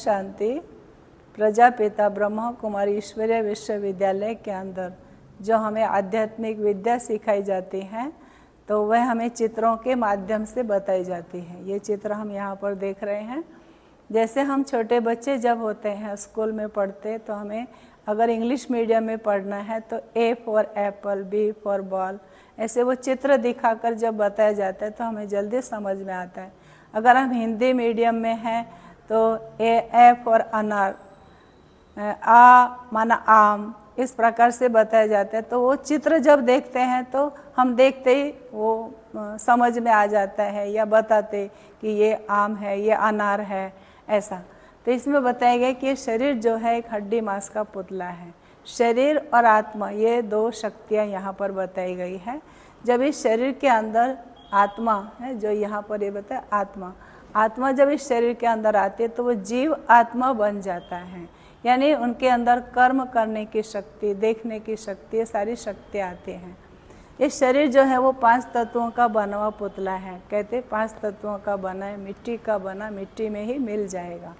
शांति। प्रजापिता ब्रह्मा कुमारी ईश्वरीय विश्वविद्यालय के अंदर जो हमें आध्यात्मिक विद्या सिखाई जाती है तो वह हमें चित्रों के माध्यम से बताई जाती है। ये चित्र हम यहाँ पर देख रहे हैं। जैसे हम छोटे बच्चे जब होते हैं स्कूल में पढ़ते तो हमें अगर इंग्लिश मीडियम में पढ़ना है तो A for apple, B for ball, ऐसे वो चित्र दिखाकर जब बताया जाता है तो हमें जल्दी समझ में आता है। अगर हम हिंदी मीडियम में हैं तो ए फॉर अनार, आ माना आम, इस प्रकार से बताया जाता है। तो वो चित्र जब देखते हैं तो हम देखते ही वो समझ में आ जाता है या बताते कि ये आम है, ये अनार है, ऐसा। तो इसमें बताया गया कि ये शरीर जो है एक हड्डी मांस का पुतला है। शरीर और आत्मा ये दो शक्तियाँ यहाँ पर बताई गई है। जब इस शरीर के अंदर आत्मा है, जो यहाँ पर ये बताया आत्मा जब इस शरीर के अंदर आती है तो वो जीव आत्मा बन जाता है, यानी उनके अंदर कर्म करने की शक्ति, देखने की शक्ति, ये सारी शक्तियाँ आती हैं। ये शरीर जो है वो 5 तत्वों का बना हुआ पुतला है। कहते 5 तत्वों का बना है, मिट्टी का बना, मिट्टी में ही मिल जाएगा।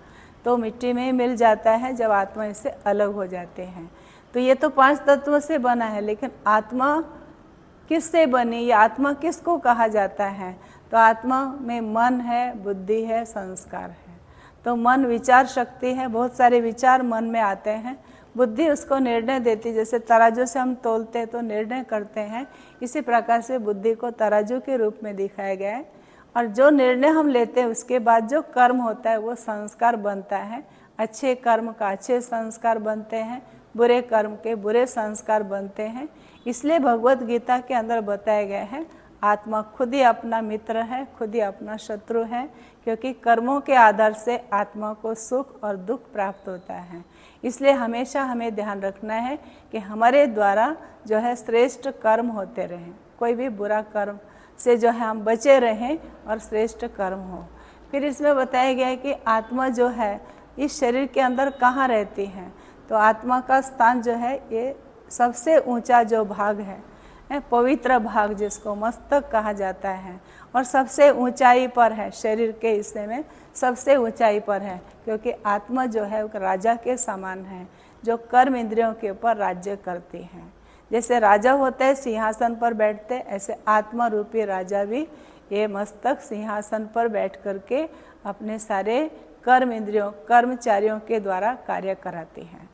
तो मिट्टी में ही मिल जाता है जब आत्मा इससे अलग हो जाते हैं। तो ये तो 5 तत्वों से बना है, लेकिन आत्मा किससे बनी, ये आत्मा किसको कहा जाता है? तो आत्मा में मन है, बुद्धि है, संस्कार है। तो मन विचार शक्ति है, बहुत सारे विचार मन में आते हैं। बुद्धि उसको निर्णय देती, जैसे तराजू से हम तोलते हैं तो निर्णय करते हैं, इसी प्रकार से बुद्धि को तराजू के रूप में दिखाया गया है। और जो निर्णय हम लेते हैं उसके बाद जो कर्म होता है वो संस्कार बनता है। अच्छे कर्म का अच्छे संस्कार बनते हैं, बुरे कर्म के बुरे संस्कार बनते हैं। इसलिए भगवत गीता के अंदर बताया गया है आत्मा खुद ही अपना मित्र है, खुद ही अपना शत्रु है, क्योंकि कर्मों के आधार से आत्मा को सुख और दुख प्राप्त होता है। इसलिए हमेशा हमें ध्यान रखना है कि हमारे द्वारा जो है श्रेष्ठ कर्म होते रहें, कोई भी बुरा कर्म से जो है हम बचे रहें और श्रेष्ठ कर्म हो। फिर इसमें बताया गया है कि आत्मा जो है इस शरीर के अंदर कहाँ रहती है। तो आत्मा का स्थान जो है ये सबसे ऊंचा जो भाग है, पवित्र भाग जिसको मस्तक कहा जाता है, और सबसे ऊंचाई पर है, शरीर के हिस्से में सबसे ऊंचाई पर है, क्योंकि आत्मा जो है वो राजा के समान है, जो कर्म इंद्रियों के ऊपर राज्य करती है। जैसे राजा होता है सिंहासन पर बैठते, ऐसे आत्मा रूपी राजा भी ये मस्तक सिंहासन पर बैठ करके अपने सारे कर्म इंद्रियों कर्मचारियों के द्वारा कार्य कराती है।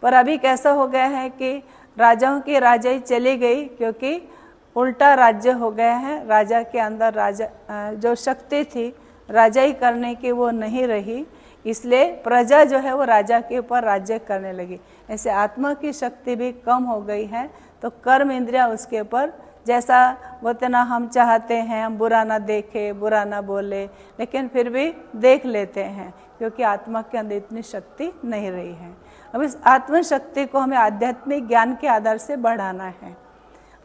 पर अभी कैसा हो गया है कि राजाओं की राजाई चली गई, क्योंकि उल्टा राज्य हो गया है। राजा के अंदर राजा जो शक्ति थी राजाई करने की वो नहीं रही, इसलिए प्रजा जो है वो राजा के ऊपर राज्य करने लगी। ऐसे आत्मा की शक्ति भी कम हो गई है, तो कर्म इंद्रियां उसके ऊपर जैसा बोलते ना, हम चाहते हैं हम बुरा ना देखे, बुरा ना बोले, लेकिन फिर भी देख लेते हैं, क्योंकि आत्मा के अंदर इतनी शक्ति नहीं रही है। अब इस आत्म शक्ति को हमें आध्यात्मिक ज्ञान के आधार से बढ़ाना है।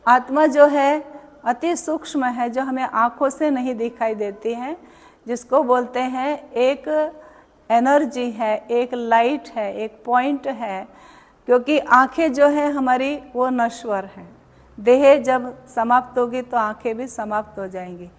आत्मा जो है अति सूक्ष्म है, जो हमें आँखों से नहीं दिखाई देती है, जिसको बोलते हैं एक एनर्जी है, एक लाइट है, एक पॉइंट है। क्योंकि आँखें जो है हमारी वो नश्वर हैं, देह जब समाप्त होगी तो आँखें भी समाप्त हो जाएंगी।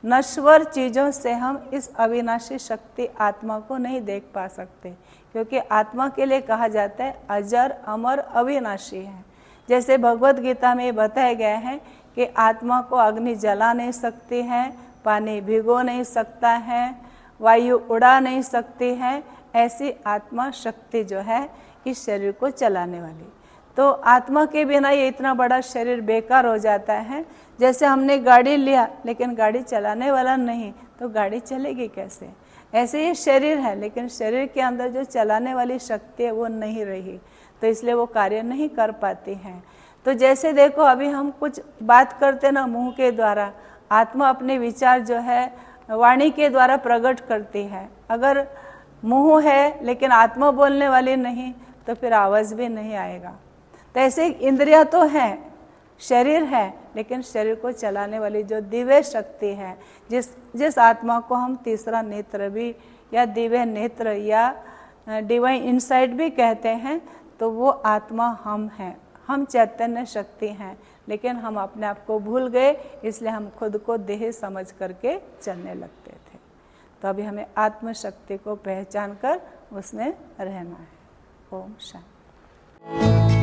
नश्वर चीज़ों से हम इस अविनाशी शक्ति आत्मा को नहीं देख पा सकते, क्योंकि आत्मा के लिए कहा जाता है अजर अमर अविनाशी है। जैसे भगवत गीता में बताया गया है कि आत्मा को अग्नि जला नहीं सकती है, पानी भिगो नहीं सकता है, वायु उड़ा नहीं सकती है, ऐसी आत्मा शक्ति जो है इस शरीर को चलाने वाली। तो आत्मा के बिना ये इतना बड़ा शरीर बेकार हो जाता है। जैसे हमने गाड़ी लिया लेकिन गाड़ी चलाने वाला नहीं, तो गाड़ी चलेगी कैसे? ऐसे ये शरीर है, लेकिन शरीर के अंदर जो चलाने वाली शक्ति है वो नहीं रही, तो इसलिए वो कार्य नहीं कर पाती हैं। तो जैसे देखो अभी हम कुछ बात करते ना मुंह के द्वारा, आत्मा अपने विचार जो है वाणी के द्वारा प्रकट करती है। अगर मुंह है लेकिन आत्मा बोलने वाली नहीं, तो फिर आवाज़ भी नहीं आएगा। तो ऐसे इंद्रियां तो हैं, शरीर है, लेकिन शरीर को चलाने वाली जो दिव्य शक्ति है, जिस आत्मा को हम तीसरा नेत्र भी या दिव्य नेत्र या डिवाइन इनसाइट भी कहते हैं, तो वो आत्मा हम हैं, हम चैतन्य शक्ति हैं। लेकिन हम अपने आप को भूल गए, इसलिए हम खुद को देह समझ करके चलने लगते थे। तो अभी हमें आत्मशक्ति को पहचान कर उसमें रहना है। ओम शांति।